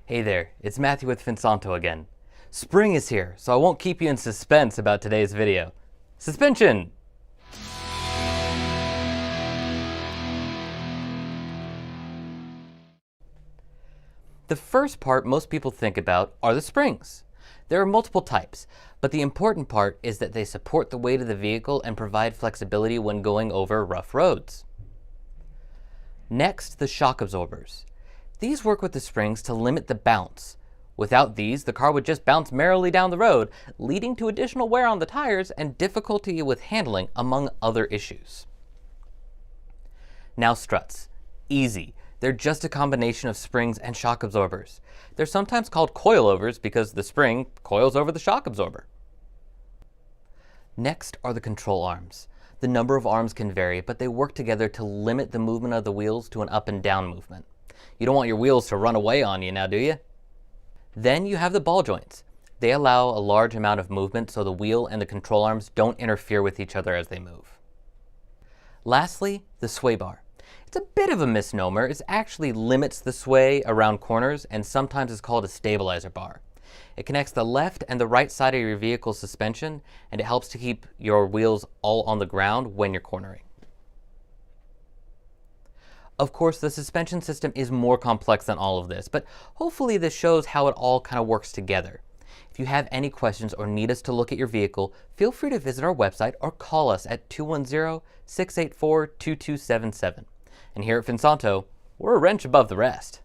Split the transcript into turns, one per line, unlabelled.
Hey there, it's Matthew with Finsanto again. Spring is here, so I won't keep you in suspense about today's video. Suspension! The first part most people think about are the springs. There are multiple types, but the important part is that they support the weight of the vehicle and provide flexibility when going over rough roads. Next, the shock absorbers. These work with the springs to limit the bounce. Without these, the car would just bounce merrily down the road, leading to additional wear on the tires and difficulty with handling, among other issues. Now struts. Easy. They're just a combination of springs and shock absorbers. They're sometimes called coilovers because the spring coils over the shock absorber. Next are the control arms. The number of arms can vary, but they work together to limit the movement of the wheels to an up and down movement. You don't want your wheels to run away on you now, do you? Then you have the ball joints. They allow a large amount of movement so the wheel and the control arms don't interfere with each other as they move. Lastly, the sway bar. It's a bit of a misnomer. It actually limits the sway around corners and sometimes is called a stabilizer bar. It connects the left and the right side of your vehicle's suspension, and it helps to keep your wheels all on the ground when you're cornering. Of course, the suspension system is more complex than all of this, but hopefully this shows how it all kind of works together. If you have any questions or need us to look at your vehicle, feel free to visit our website or call us at 210-684-2277. And here at Finsanto, we're a wrench above the rest.